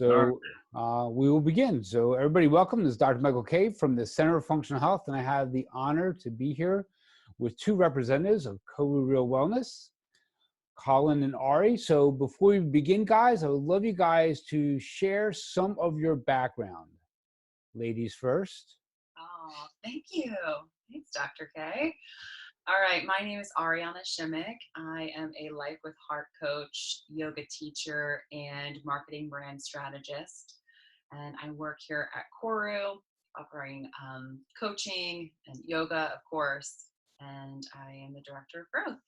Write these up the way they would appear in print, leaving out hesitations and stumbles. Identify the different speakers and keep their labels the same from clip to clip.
Speaker 1: All right.
Speaker 2: So we will begin. So everybody welcome. This is Dr. Michael Kaye from the Center of Functional Health, and I have the honor to be here with two representatives of KORU Real Wellness, Colin and Ari. So before we begin, guys, I would love you guys to share some of your background. Ladies first.
Speaker 3: Oh, thank you. Thanks, Dr. Kaye. All right, my name is Arianna Schimek. I am a Life with Heart coach, yoga teacher, and marketing brand strategist. And I work here at KORU, offering coaching and yoga, of course. And I am the director of growth.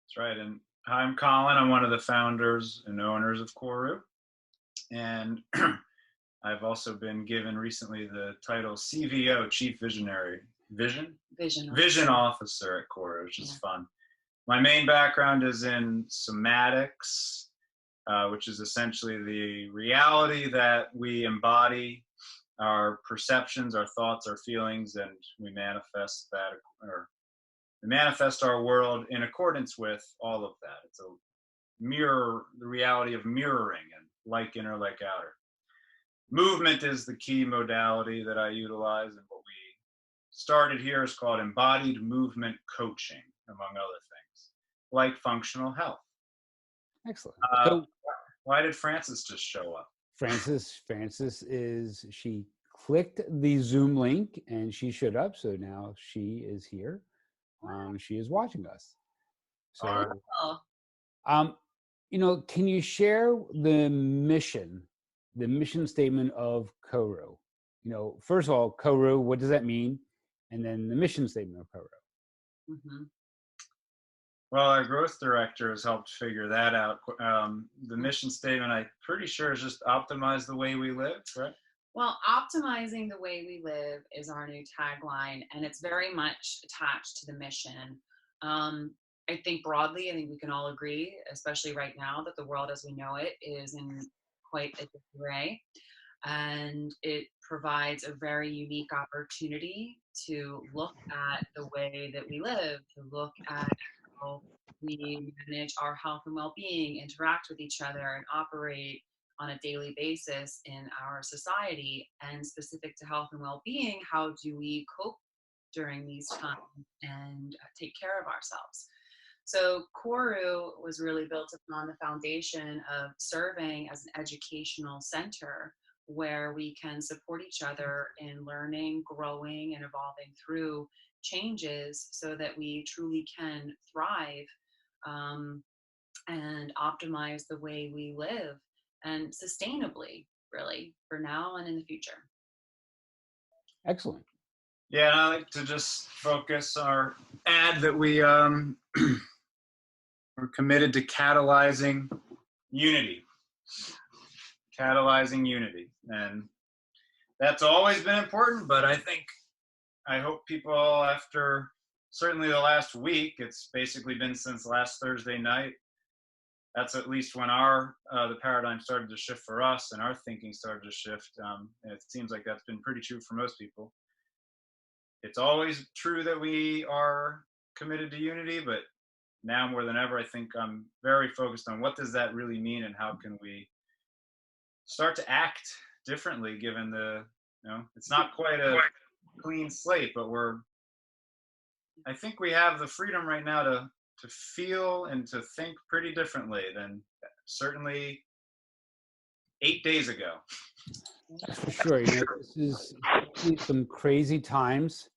Speaker 1: That's right. And hi, I'm Colin. I'm one of the founders and owners of KORU. And I've also been given recently the title CVO, Chief Vision Officer at KORU, which is fun. My main background is in somatics, which is essentially the reality that we embody, our perceptions, our thoughts, our feelings, and we manifest that, or we manifest our world in accordance with all of that. It's a mirror, the reality of mirroring and like inner, like outer. Movement is the key modality that I utilize, and what we started here is called embodied movement coaching, among other things, like functional health.
Speaker 2: Excellent.
Speaker 1: So why did Frances just show up?
Speaker 2: Frances she clicked the Zoom link and she showed up. So now she is here. She is watching us. So, can you share the mission statement of KORU? First of all, KORU, what does that mean? And then the mission statement of KORU.
Speaker 3: Mm-hmm.
Speaker 1: Well, our growth director has helped figure that out. The mission statement, I'm pretty sure, is just optimize the way we live, right?
Speaker 3: Well, optimizing the way we live is our new tagline, and it's very much attached to the mission. I think broadly, I think we can all agree, especially right now, that the world as we know it is in quite a disarray. And it provides a very unique opportunity to look at the way that we live, to look at how we manage our health and well-being, interact with each other, and operate on a daily basis in our society. And specific to health and well-being, how do we cope during these times and take care of ourselves? So KORU was really built upon the foundation of serving as an educational center where we can support each other in learning, growing, and evolving through changes so that we truly can thrive and optimize the way we live, and sustainably, really, for now and in the future.
Speaker 2: Excellent.
Speaker 1: Yeah, and I like to just focus our ad that we we're committed to catalyzing unity. And that's always been important, but I hope people, after certainly the last week, it's basically been since last Thursday night, that's at least when the paradigm started to shift for us and our thinking started to shift. And it seems like that's been pretty true for most people. It's always true that we are committed to unity, but now more than ever, I think I'm very focused on what does that really mean and how can we start to act differently given it's not quite a clean slate, but I think we have the freedom right now to feel and to think pretty differently than certainly 8 days ago.
Speaker 2: That's for sure. This is some crazy times.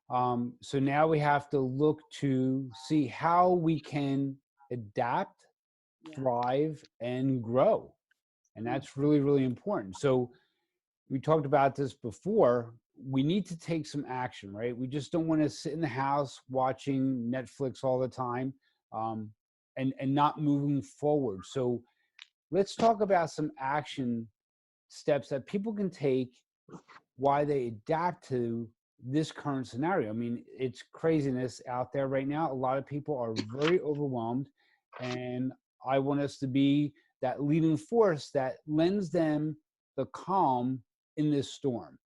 Speaker 2: So now we have to look to see how we can adapt, thrive, and grow. And that's really, really important. So we talked about this before. We need to take some action, right? We just don't want to sit in the house watching Netflix all the time and not moving forward. So let's talk about some action steps that people can take while they adapt to this current scenario. I mean, it's craziness out there right now. A lot of people are very overwhelmed, and I want us to be that leading force that lends them the calm in this storm.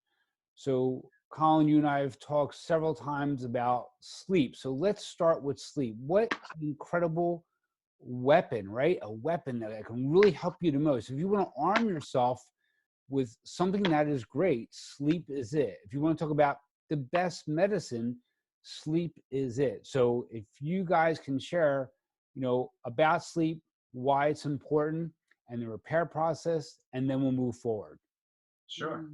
Speaker 2: So Colin, you and I have talked several times about sleep. So let's start with sleep. What incredible weapon, right? A weapon that can really help you the most. If you want to arm yourself with something that is great, sleep is it. If you want to talk about the best medicine, sleep is it. So if you guys can share, about sleep, why it's important, and the repair process, and then we'll move forward.
Speaker 1: Sure.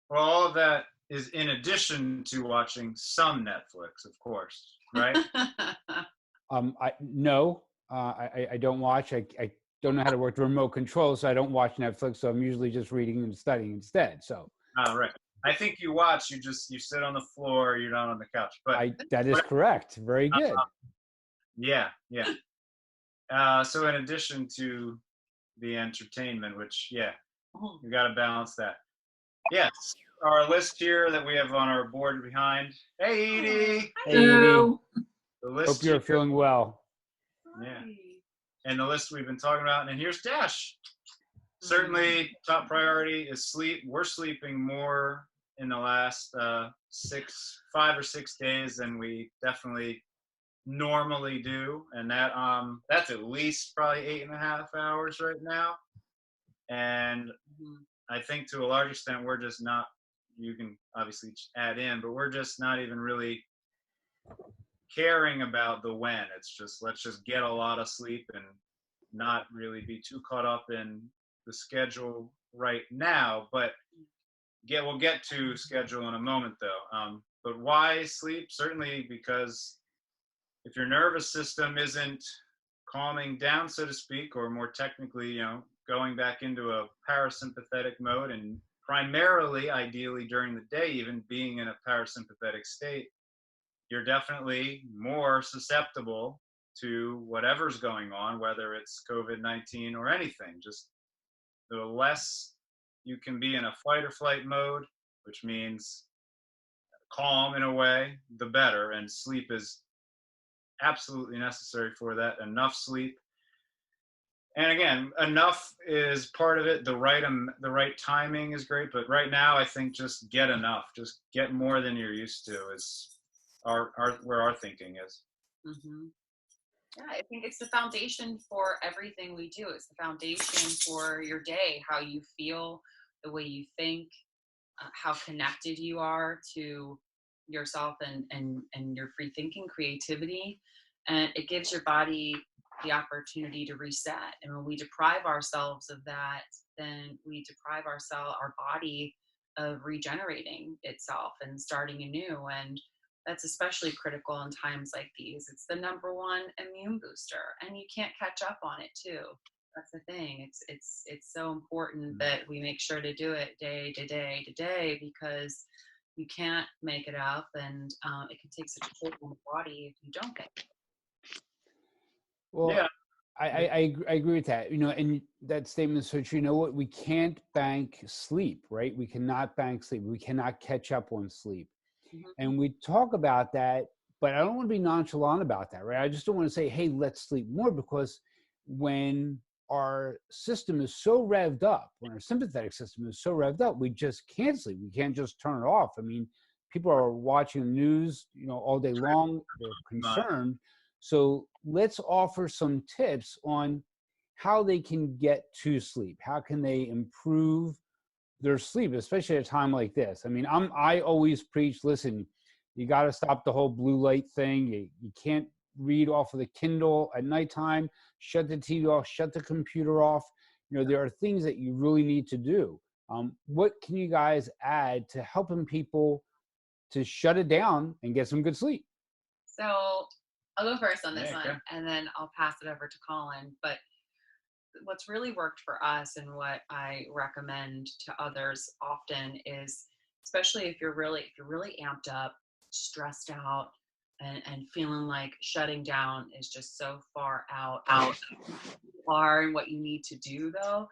Speaker 1: Well, all of that is in addition to watching some Netflix, of course, right?
Speaker 2: I don't watch. I don't know how to work the remote control, so I don't watch Netflix. So I'm usually just reading and studying instead. So.
Speaker 1: Right. I think you watch. You sit on the floor. You're not on the couch. But
Speaker 2: that is correct. Very good.
Speaker 1: Yeah. So in addition to the entertainment, which we got to balance that. Yes, our list here that we have on our board behind. Hey, Edie.
Speaker 2: Hey, Edie.
Speaker 1: The list.
Speaker 2: Hope you're feeling well.
Speaker 1: Yeah. And the list we've been talking about, and here's Dash. Certainly, top priority is sleep. We're sleeping more in the last 5 or 6 days than we definitely normally do, and that's at least probably 8.5 hours right now. And I think to a large extent we're just not. You can obviously add in, but we're just not even really caring about the when. It's just let's just get a lot of sleep and not really be too caught up in the schedule right now. But we'll get to schedule in a moment though. But why sleep? Certainly because if your nervous system isn't calming down, so to speak, or more technically, going back into a parasympathetic mode, and primarily, ideally during the day, even being in a parasympathetic state, you're definitely more susceptible to whatever's going on, whether it's COVID-19 or anything. Just the less you can be in a fight or flight mode, which means calm in a way, the better. And sleep is absolutely necessary for that. Enough sleep. And again, enough is part of it. The right timing is great, but right now I think just get enough. Just get more than you're used to is where our thinking is.
Speaker 3: Mm-hmm. Yeah, I think it's the foundation for everything we do. It's the foundation for your day, how you feel, the way you think, how connected you are to yourself and your free thinking, creativity. And it gives your body the opportunity to reset. And when we deprive ourselves of that, then we deprive our body of regenerating itself and starting anew. And that's especially critical in times like these. It's the number one immune booster, and you can't catch up on it too. That's the thing. It's so important that we make sure to do it day to day to day, because you can't make it up, and it can take such a toll on the body if you don't get it.
Speaker 2: Well, yeah. I agree with that. And that statement is so true. You know what? We can't bank sleep, right? We cannot bank sleep. We cannot catch up on sleep. Mm-hmm. And we talk about that, but I don't want to be nonchalant about that, right? I just don't want to say, hey, let's sleep more, because when our system is so revved up, when our sympathetic system is so revved up, we just can't sleep. We can't just turn it off. I mean, people are watching the news, all day long. They're concerned. So let's offer some tips on how they can get to sleep. How can they improve their sleep, especially at a time like this? I mean, I always preach, listen, you got to stop the whole blue light thing. You can't read off of the Kindle at nighttime. Shut the TV off, shut the computer off. There are things that you really need to do. What can you guys add to helping people to shut it down and get some good sleep?
Speaker 3: So I'll go first on this one, and then I'll pass it over to Colin. But what's really worked for us, and what I recommend to others often, is, especially if you're really amped up, stressed out, and feeling like shutting down is just so far out and what you need to do, though,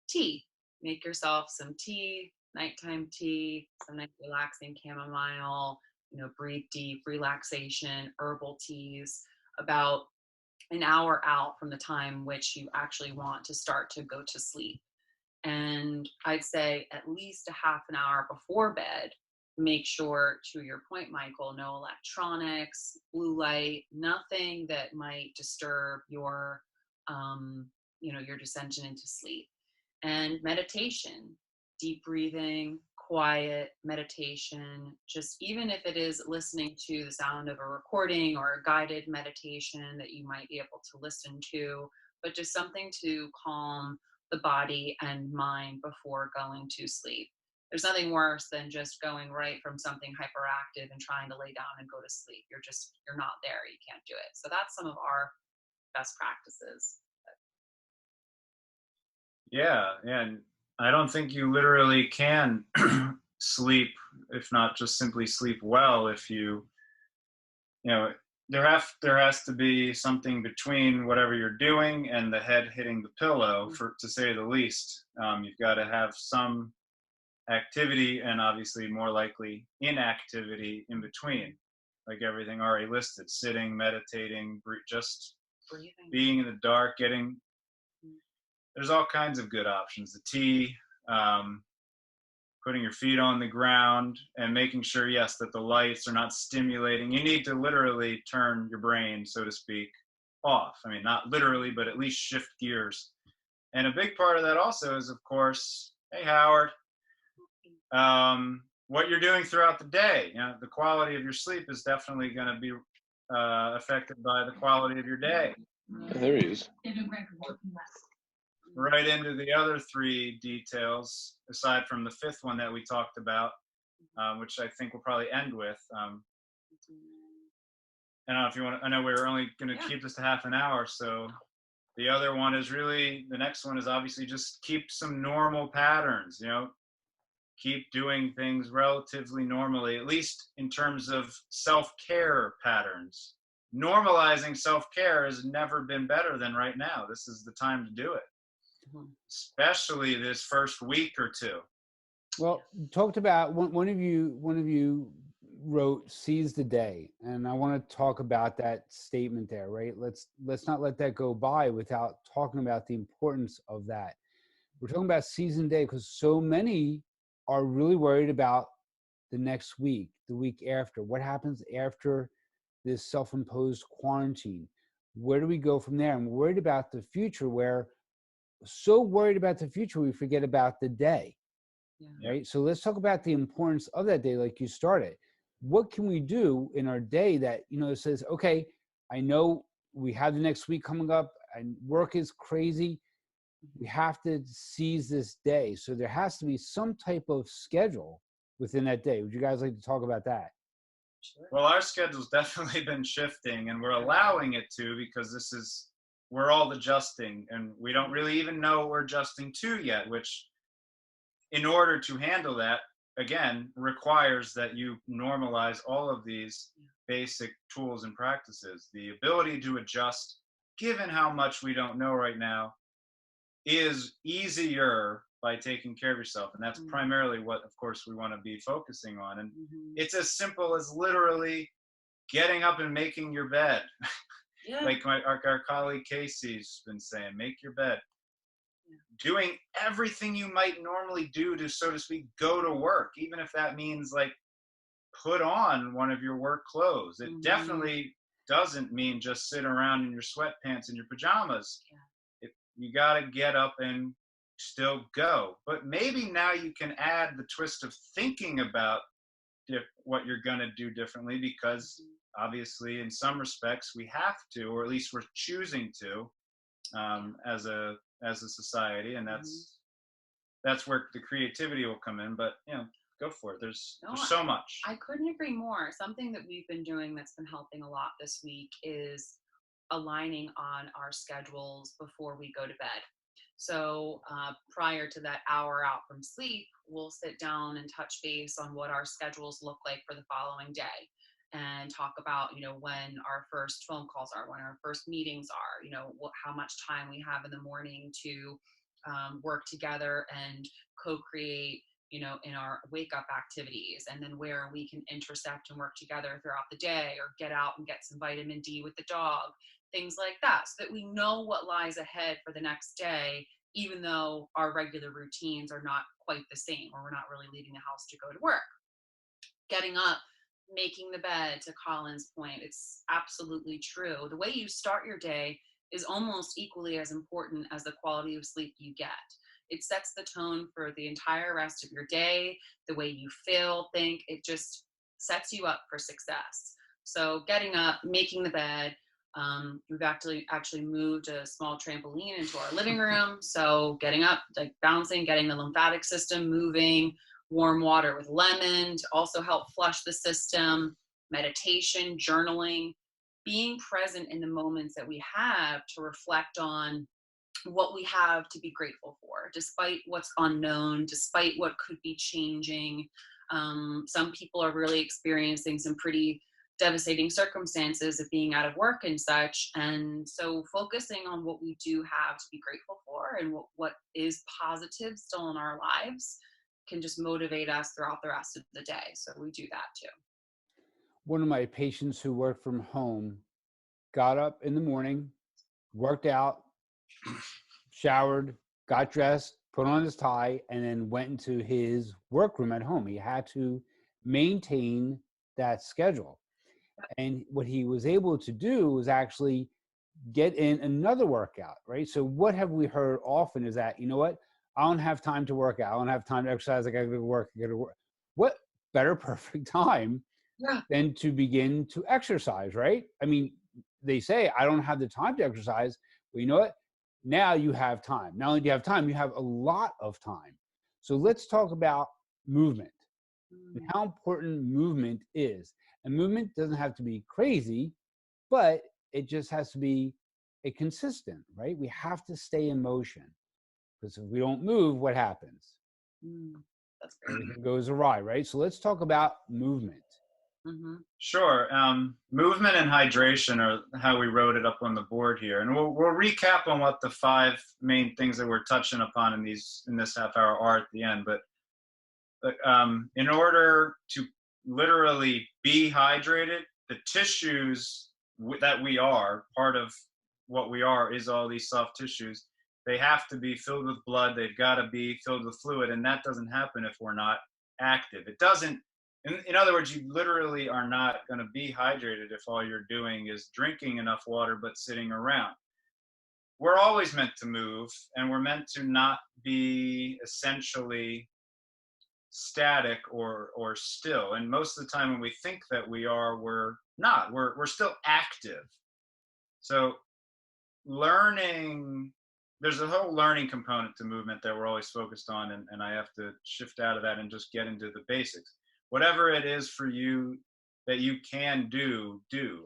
Speaker 3: tea. Make yourself some tea, nighttime tea, some nice relaxing chamomile, breathe deep, relaxation, herbal teas, about an hour out from the time which you actually want to start to go to sleep. And I'd say at least a half an hour before bed, make sure, to your point, Michael, no electronics, blue light, nothing that might disturb your, your descension into sleep. And meditation, deep breathing, quiet meditation, just even if it is listening to the sound of a recording or a guided meditation that you might be able to listen to, but just something to calm the body and mind before going to sleep. There's nothing worse than just going right from something hyperactive and trying to lay down and go to sleep. You're not there. You can't do it. So that's some of our best practices.
Speaker 1: Yeah, and I don't think you literally can sleep, if not just simply sleep well, if you know, there has to be something between whatever you're doing and the head hitting the pillow, for to say the least. You've got to have some activity, and obviously more likely inactivity in between, like everything already listed: sitting, meditating, just
Speaker 3: Breathing.
Speaker 1: being in the dark, there's all kinds of good options. The tea, putting your feet on the ground, and making sure, yes, that the lights are not stimulating. You need to literally turn your brain, so to speak, off. I mean, not literally, but at least shift gears. And a big part of that also is, of course, hey, Howard, what you're doing throughout the day. The quality of your sleep is definitely going to be affected by the quality of your day.
Speaker 4: There he is.
Speaker 1: Right into the other three details, aside from the fifth one that we talked about, which I think we'll probably end with. I don't know if you want. I know we're only going to keep this to half an hour, so the other one is really, the next one is obviously just keep some normal patterns. Keep doing things relatively normally, at least in terms of self-care patterns. Normalizing self-care has never been better than right now. This is the time to do it, especially this first week or two.
Speaker 2: Well, talked about one of you wrote "seize the day," and I want to talk about that statement there. Right? Let's not let that go by without talking about the importance of that. We're talking about seize the day because so many are really worried about the next week, the week after. What happens after this self-imposed quarantine? Where do we go from there? I'm worried about the future, where so worried about the future, we forget about the day. Yeah. Right? So let's talk about the importance of that day, like you started. What can we do in our day that, says, okay, I know we have the next week coming up and work is crazy. We have to seize this day. So there has to be some type of schedule within that day. Would you guys like to talk about that?
Speaker 1: Sure. Well, our schedule's definitely been shifting, and we're allowing it to, because we're all adjusting, and we don't really even know what we're adjusting to yet, which, in order to handle that, again, requires that you normalize all of these basic tools and practices. The ability to adjust, given how much we don't know right now, is easier by taking care of yourself. And that's primarily what, of course, we want to be focusing on. And it's as simple as literally getting up and making your bed. Yeah. Like our colleague Casey's been saying, make your bed. Doing everything you might normally do to, so to speak, go to work, even if that means like put on one of your work clothes. It definitely doesn't mean just sit around in your sweatpants and your pajamas. You got to get up and still go. But maybe now you can add the twist of thinking about what you're going to do differently, because obviously in some respects we have to, or at least we're choosing to, as a society, and that's where the creativity will come in. But go for it. There's so much.
Speaker 3: I couldn't agree more. Something that we've been doing that's been helping a lot this week is aligning on our schedules before we go to bed. So prior to that hour out from sleep, we'll sit down and touch base on what our schedules look like for the following day, and talk about, when our first phone calls are, when our first meetings are, how much time we have in the morning to work together and co-create, in our wake up activities, and then where we can intersect and work together throughout the day, or get out and get some vitamin D with the dog, things like that, so that we know what lies ahead for the next day, even though our regular routines are not quite the same, or we're not really leaving the house to go to work. getting up, making the bed, to Colin's point, it's absolutely true. The way you start your day is almost equally as important as the quality of sleep you get. It sets the tone for the entire rest of your day, the way you feel, think. It just sets you up for success. So getting up, making the bed. We've actually moved a small trampoline into our living room. So getting up, like bouncing, getting the lymphatic system moving, warm water with lemon to also help flush the system, meditation, journaling, being present in the moments that we have to reflect on what we have to be grateful for, despite what's unknown, despite what could be changing. Some people are really experiencing some pretty devastating circumstances of being out of work and such. And so focusing on what we do have to be grateful for and what is positive still in our lives can just motivate us throughout the rest of the day. So we do that too.
Speaker 2: One of my patients who worked from home got up in the morning, worked out, showered, got dressed, put on his tie, and then went into his workroom at home. He had to maintain that schedule. And what he was able to do was actually get in another workout, right? So what have we heard often is that, you know what? I don't have time to work out. I don't have time to exercise. I got to go to work. I got to work. What better perfect time than to begin to exercise, right? I mean, they say, I don't have the time to exercise. Well, you know what? Now you have time. Not only do you have time, you have a lot of time. So let's talk about movement and how important movement is. And movement doesn't have to be crazy, but it just has to be a consistent, right? We have to stay in motion, because if we don't move, what happens?
Speaker 3: That's great.
Speaker 2: Everything goes awry, right? So let's talk about movement.
Speaker 1: Sure. Movement and hydration are how we wrote it up on the board here, and we'll recap on what the 5 main things that we're touching upon in this half hour are at the end. But in order to literally be hydrated, the tissues that we are, part of what we are is all these soft tissues. They have to be filled with blood. They've got to be filled with fluid, and that doesn't happen if we're not active. It doesn't. In other words, you literally are not going to be hydrated if all you're doing is drinking enough water but sitting around. We're always meant to move, and we're meant to not be essentially static or still. And most of the time when we think that we are, we're not. We're still active. So there's a whole learning component to movement that we're always focused on, and I have to shift out of that and just get into the basics. Whatever it is for you that you can do.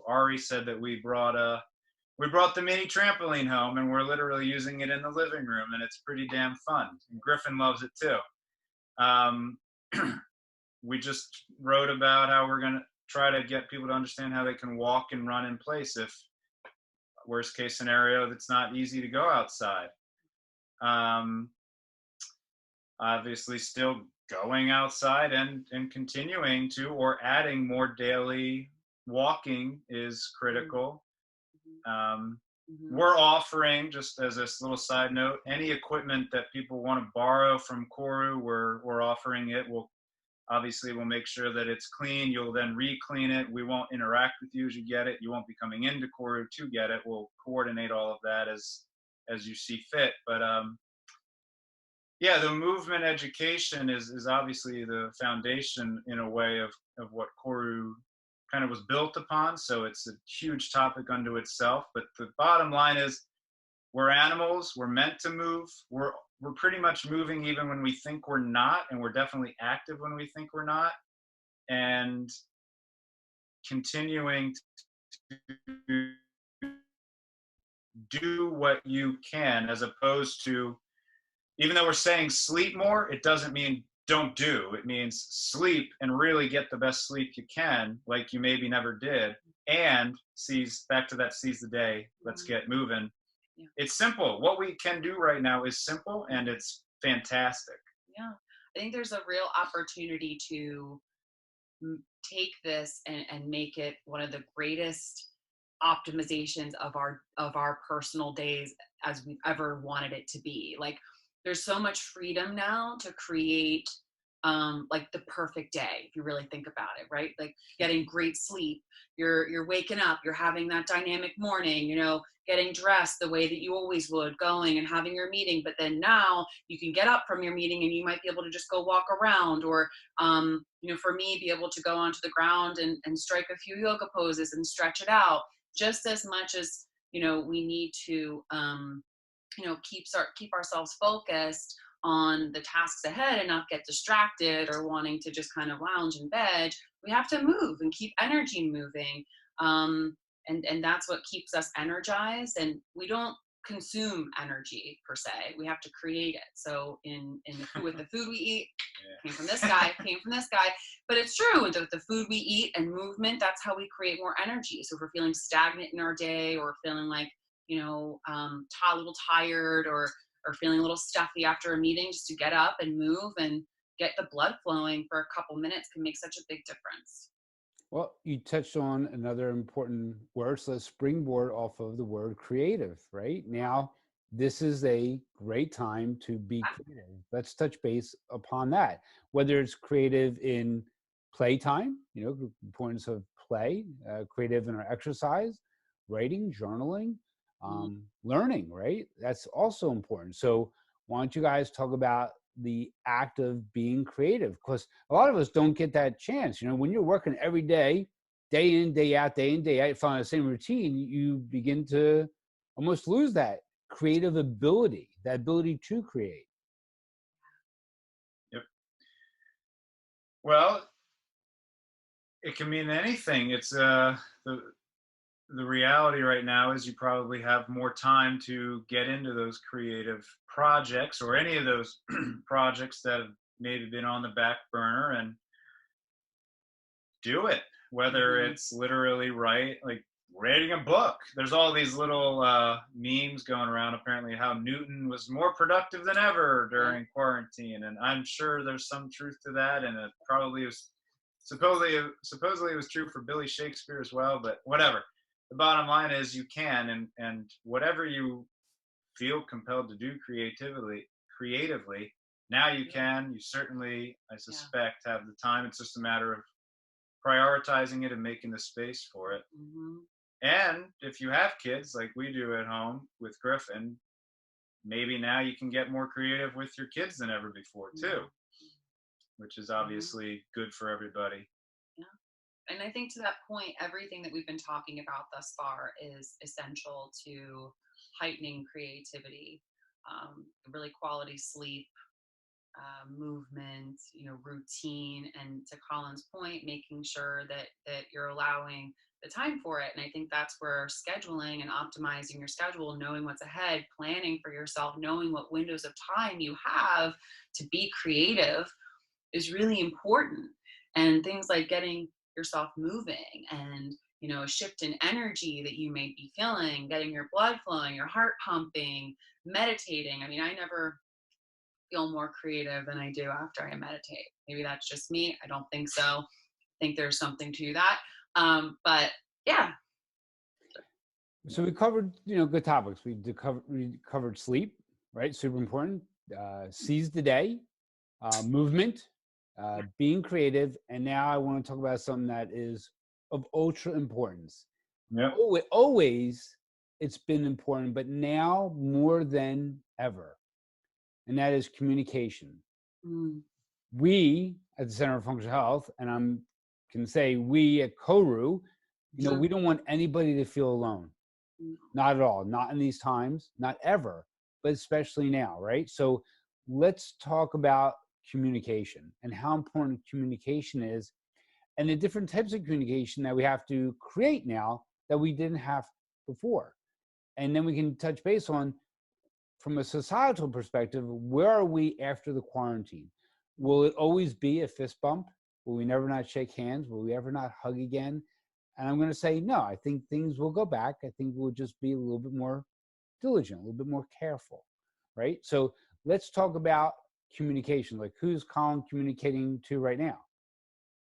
Speaker 1: Ari said that we brought the mini trampoline home, and we're literally using it in the living room, and it's pretty damn fun. And Griffin loves it too. We just wrote about how we're going to try to get people to understand how they can walk and run in place if, worst case scenario, it's not easy to go outside. Obviously still going outside and continuing to, or adding more daily walking is critical. We're offering, just as this little side note, any equipment that people want to borrow from KORU, we're offering it. We'll make sure that it's clean. You'll then re-clean it. We won't interact with you as you get it. You won't be coming into KORU to get it. We'll coordinate all of that as you see fit. But the movement education is obviously the foundation in a way of what KORU kind of was built upon. So it's a huge topic unto itself. But the bottom line is, we're animals. We're meant to move. We're pretty much moving even when we think we're not, and we're definitely active when we think we're not. And continuing to do what you can, as opposed to, even though we're saying sleep more, it doesn't mean don't do. It means sleep and really get the best sleep you can, like you maybe never did, and seize the day. Let's get moving. Yeah. It's simple. What we can do right now is simple, and it's fantastic.
Speaker 3: Yeah. I think there's a real opportunity to take this and make it one of the greatest optimizations of our personal days as we've ever wanted it to be. Like, there's so much freedom now to create like the perfect day, if you really think about it, right? Like getting great sleep, you're waking up, you're having that dynamic morning, you know, getting dressed the way that you always would, going and having your meeting. But then now you can get up from your meeting and you might be able to just go walk around, or you know, for me, be able to go onto the ground and strike a few yoga poses and stretch it out, just as much as, you know, we need to you know, keep ourselves focused on the tasks ahead and not get distracted or wanting to just kind of lounge in bed. We have to move and keep energy moving. And that's what keeps us energized. And we don't consume energy per se. We have to create it. So with the food we eat, came from this guy, But it's true. With the food we eat and movement, that's how we create more energy. So if we're feeling stagnant in our day, or feeling like, you know, a little tired, or feeling a little stuffy after a meeting, just to get up and move and get the blood flowing for a couple minutes can make such a big difference.
Speaker 2: Well, you touched on another important word. So let's springboard off of the word creative, right? Now, this is a great time to be creative. Let's touch base upon that. Whether it's creative in playtime, you know, the importance of play, creative in our exercise, writing, journaling, learning, right? That's also important. So why don't you guys talk about the act of being creative? Because a lot of us don't get that chance. You know, when you're working every day, day in, day out, following the same routine, you begin to almost lose that creative ability, that ability to create.
Speaker 1: Yep. Well, it can mean anything. It's the reality right now is you probably have more time to get into those creative projects, or any of those projects that have maybe been on the back burner, and do it. Whether it's literally like writing a book. There's all these little memes going around, apparently, how Newton was more productive than ever during quarantine. And I'm sure there's some truth to that. And it probably was, supposedly it was true for Billy Shakespeare as well, but whatever. The bottom line is you can, and whatever you feel compelled to do creatively, now you can. You certainly, I suspect, have the time. It's just a matter of prioritizing it and making the space for it. And if you have kids like we do at home with Griffin, maybe now you can get more creative with your kids than ever before too, which is obviously good for everybody.
Speaker 3: And I think to that point, everything that we've been talking about thus far is essential to heightening creativity, really quality sleep, movement, you know, routine, and to Colin's point, making sure that you're allowing the time for it. And I think that's where scheduling and optimizing your schedule, knowing what's ahead, planning for yourself, knowing what windows of time you have to be creative is really important. And things like getting yourself moving, and, you know, a shift in energy that you may be feeling, getting your blood flowing, your heart pumping, meditating. I mean, I never feel more creative than I do after I meditate. Maybe that's just me. I don't think so. I think there's something to that. But yeah.
Speaker 2: So we covered, you know, good topics. We covered sleep, right? Super important. Seize the day, movement, being creative. And now I want to talk about something that is of ultra importance. Always it's been important, but now more than ever. And that is communication. We at the Center for Functional Health, and I can say we at KORU, you know, we don't want anybody to feel alone. Not at all. Not in these times, not ever, but especially now, right? So let's talk about communication and how important communication is, and the different types of communication that we have to create now that we didn't have before. And then we can touch base on, from a societal perspective, where are we after the quarantine? Will it always be a fist bump? Will we never not shake hands? Will we ever not hug again? And I'm going to say, no, I think things will go back. I think we'll just be a little bit more diligent, a little bit more careful, right? So let's talk about communication. Like, who's Colin communicating to right now?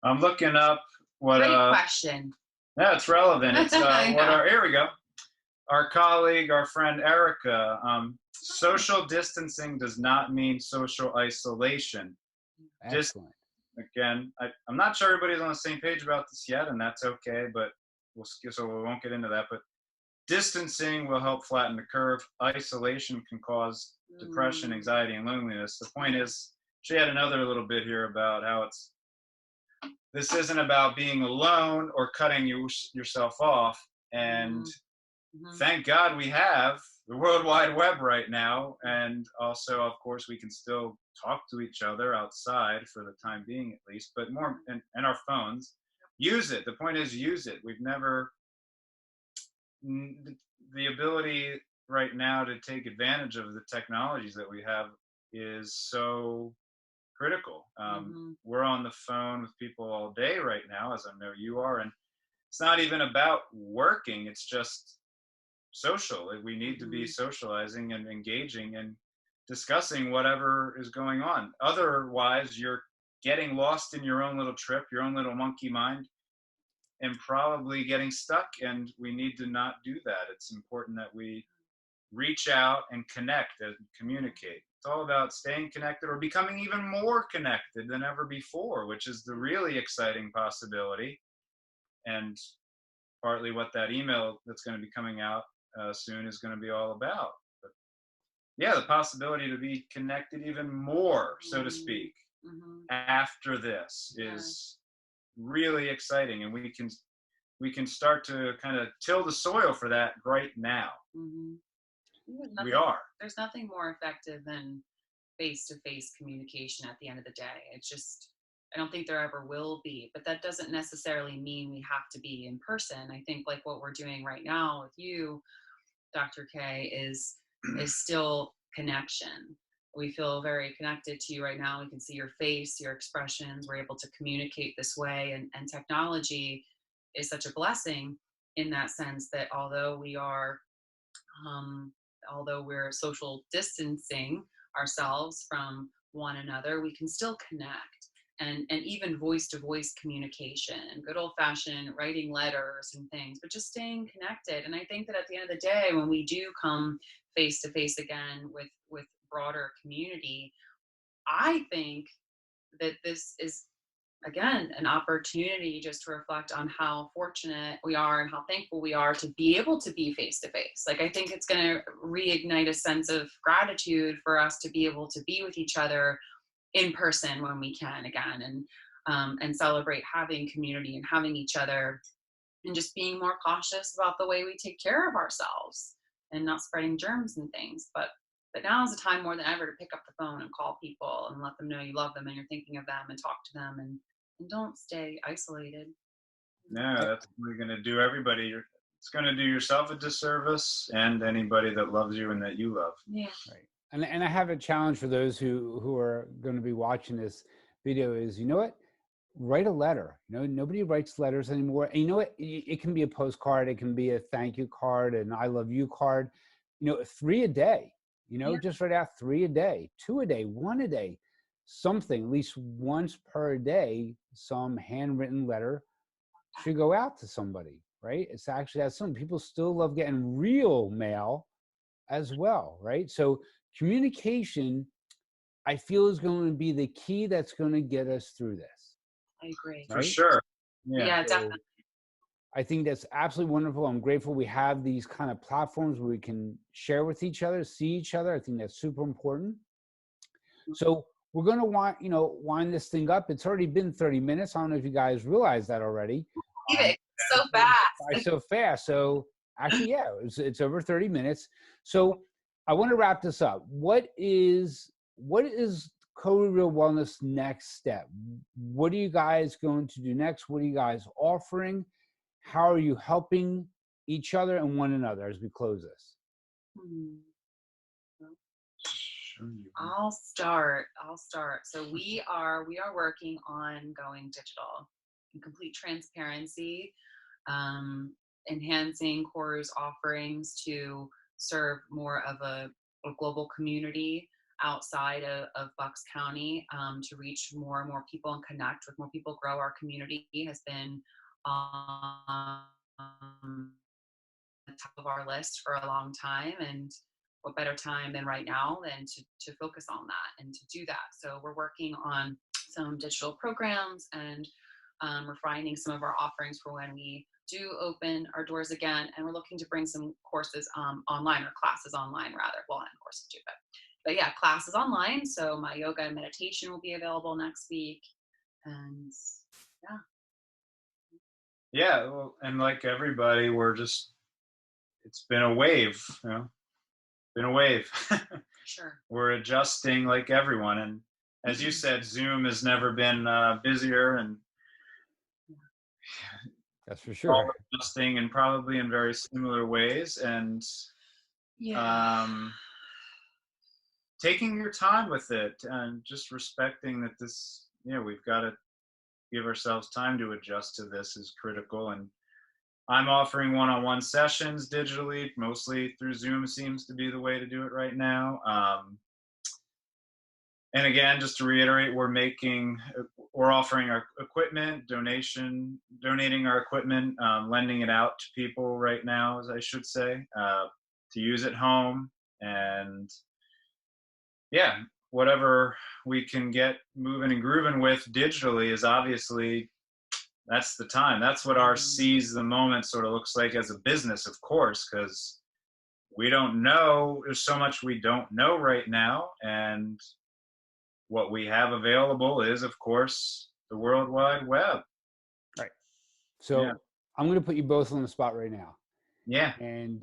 Speaker 1: I'm looking up what.
Speaker 3: Great question.
Speaker 1: Yeah, it's relevant. It's here we go. Our colleague, our friend Erica. Social distancing does not mean social isolation. Just,
Speaker 2: Excellent.
Speaker 1: again, I'm not sure everybody's on the same page about this yet, and that's okay, but so we won't get into that. But distancing will help flatten the curve. Isolation can cause depression, anxiety, and loneliness. The point is, she had another little bit here about how this isn't about being alone or cutting yourself off. And thank God we have the World Wide Web right now. And also, of course, we can still talk to each other outside for the time being, at least, but more, and our phones. Use it. The point is, use it. We've never, the ability right now to take advantage of the technologies that we have is so critical. We're on the phone with people all day right now, as I know you are, and it's not even about working, it's just social. We need to be socializing and engaging and discussing whatever is going on. Otherwise, you're getting lost in your own little trip, your own little monkey mind, and probably getting stuck, and we need to not do that. It's important that we reach out and connect and communicate. It's all about staying connected or becoming even more connected than ever before, which is the really exciting possibility, and partly what that email that's going to be coming out soon is going to be all about. But yeah, the possibility to be connected even more, so to speak, after this is really exciting, and we can start to kind of till the soil for that right now. We are.
Speaker 3: There's nothing more effective than face-to-face communication at the end of the day. It's just, I don't think there ever will be, but that doesn't necessarily mean we have to be in person. I think like what we're doing right now with you, Dr. Kaye, is still connection. We feel very connected to you right now. We can see your face, your expressions. We're able to communicate this way, and technology is such a blessing in that sense that although we're social distancing ourselves from one another, we can still connect, and even voice-to-voice communication, good old-fashioned writing letters and things, but just staying connected. And I think that at the end of the day, when we do come face-to-face again with broader community, I think that this is, again, an opportunity just to reflect on how fortunate we are and how thankful we are to be able to be face to face. Like, I think it's going to reignite a sense of gratitude for us to be able to be with each other in person when we can again, and celebrate having community and having each other, and just being more cautious about the way we take care of ourselves and not spreading germs and things. But now is the time more than ever to pick up the phone and call people and let them know you love them and you're thinking of them, and talk to them, and don't stay isolated.
Speaker 1: No, that's going to do everybody. It's going to do yourself a disservice and anybody that loves you and that you love.
Speaker 3: Yeah.
Speaker 2: Right. And I have a challenge for those who are going to be watching this video is, you know what? Write a letter. You know, nobody writes letters anymore. And you know what? It can be a postcard. It can be a thank you card, an I love you card. You know, 3 a day. You know, just write out 3 a day, 2 a day, 1 a day, something, at least once per day, some handwritten letter should go out to somebody, right? It's actually that some people still love getting real mail as well, right? So communication, I feel, is going to be the key that's going to get us through this.
Speaker 3: I agree.
Speaker 1: For sure.
Speaker 3: Yeah,
Speaker 2: So
Speaker 3: definitely.
Speaker 2: I think that's absolutely wonderful. I'm grateful we have these kind of platforms where we can share with each other, see each other. I think that's super important. So we're going to wind this thing up. It's already been 30 minutes. I don't know if you guys realize that already.
Speaker 3: So fast.
Speaker 2: So fast. So actually, yeah, it's over 30 minutes. So I want to wrap this up. What is KORU Real Wellness next step? What are you guys going to do next? What are you guys offering? How are you helping each other and one another as we close this?
Speaker 3: I'll start. So we are working on going digital in complete transparency, enhancing KORU's offerings to serve more of a global community outside of Bucks County, to reach more and more people and connect with more people, grow our community has been on the top of our list for a long time. And what better time than right now than to focus on that and to do that. So we're working on some digital programs and refining some of our offerings for when we do open our doors again. And we're looking to bring some courses online, or classes online rather. Well, and courses too, but yeah, classes online. So my yoga and meditation will be available next week. And yeah.
Speaker 1: Yeah, well, and like everybody, it's been a wave, been a wave.
Speaker 3: Sure.
Speaker 1: We're adjusting like everyone. And as you said, Zoom has never been busier, and
Speaker 2: That's for sure.
Speaker 1: adjusting, and probably in very similar ways. And taking your time with it, and just respecting that we've got to give ourselves time to adjust to this is critical. And I'm offering one-on-one sessions digitally, mostly through Zoom seems to be the way to do it right now. And again, just to reiterate, we're offering our equipment, donating our equipment, lending it out to people right now, as I should say, to use at home. And yeah, whatever we can get moving and grooving with digitally is obviously, that's the time. That's what our seize the moment sort of looks like as a business, of course, because we don't know. There's so much we don't know right now. And what we have available is, of course, the World Wide Web.
Speaker 2: Right. So I'm going to put you both on the spot right now.
Speaker 1: Yeah.
Speaker 2: And,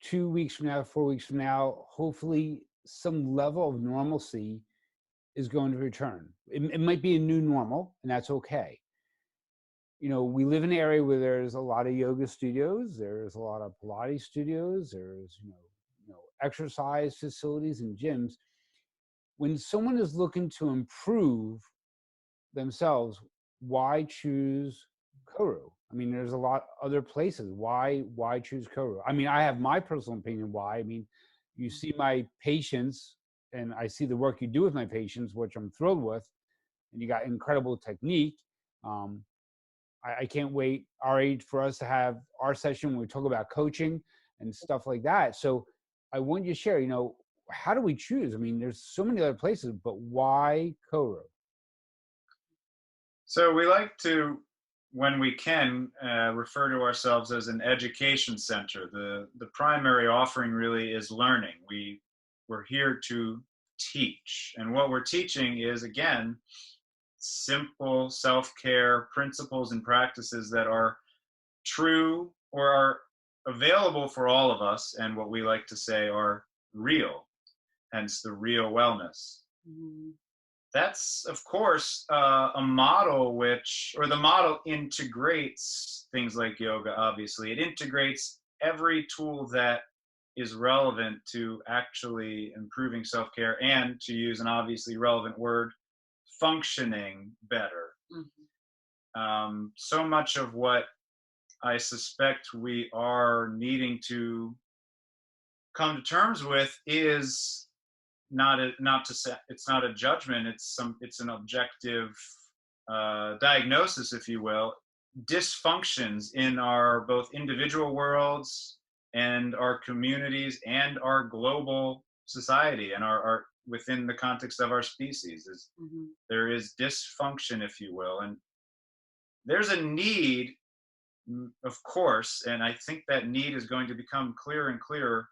Speaker 2: 2 weeks from now, 4 weeks from now, hopefully some level of normalcy is going to return. It might be a new normal, and that's okay. We live in an area where there's a lot of yoga studios, there's a lot of Pilates studios, there's, exercise facilities and gyms. When someone is looking to improve themselves, why choose KORU? I mean, there's a lot other places. Why choose KORU? I mean, I have my personal opinion why. I mean, you see my patients, and I see the work you do with my patients, which I'm thrilled with, and you got incredible technique. I can't wait, Ari, for us to have our session when we talk about coaching and stuff like that. So I want you to share, how do we choose? I mean, there's so many other places, but why KORU?
Speaker 1: So we like to, when we can, refer to ourselves as an education center. The primary offering really is learning. We're here to teach. And what we're teaching is, again, simple self-care principles and practices that are true or are available for all of us, and what we like to say are real, hence the real wellness. Mm-hmm. That's, of course, a model the model integrates things like yoga, obviously. It integrates every tool that is relevant to actually improving self-care, and, to use an obviously relevant word, functioning better. Mm-hmm. So much of what I suspect we are needing to come to terms with is it's not a judgment. It's an objective diagnosis, if you will. Dysfunctions in our both individual worlds and our communities and our global society, and our within the context of our species, there is dysfunction, if you will. And there's a need, of course, and I think that need is going to become clearer and clearer,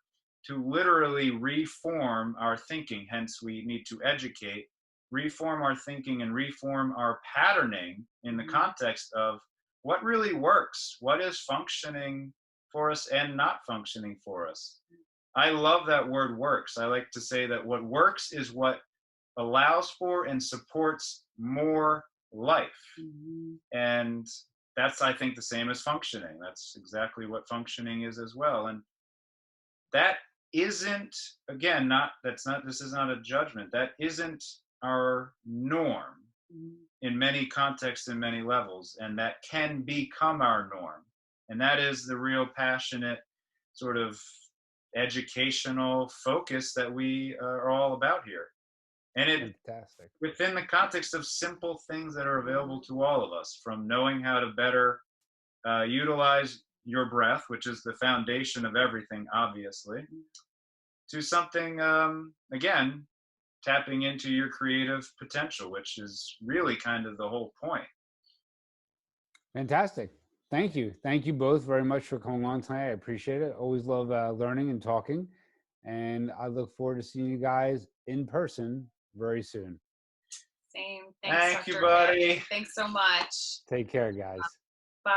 Speaker 1: to literally reform our thinking. Hence, we need to educate, reform our thinking, and reform our patterning in the context of what really works, what is functioning for us and not functioning for us. I love that word works. I like to say that what works is what allows for and supports more life. Mm-hmm. And that's, I think, the same as functioning. That's exactly what functioning is as well. And that isn't, again, this is not a judgment. That isn't our norm in many contexts and many levels. And that can become our norm. And that is the real passionate sort of educational focus that we are all about here. And it, fantastic, within the context of simple things that are available to all of us, from knowing how to better utilize your breath, which is the foundation of everything, obviously, to something, again, tapping into your creative potential, which is really kind of the whole point.
Speaker 2: Fantastic. Thank you. Thank you both very much for coming on tonight. I appreciate it. Always love learning and talking. And I look forward to seeing you guys in person very soon.
Speaker 3: Same.
Speaker 1: Thank
Speaker 3: Dr.
Speaker 1: you, buddy.
Speaker 3: Thanks so much.
Speaker 2: Take care, guys.
Speaker 3: Bye.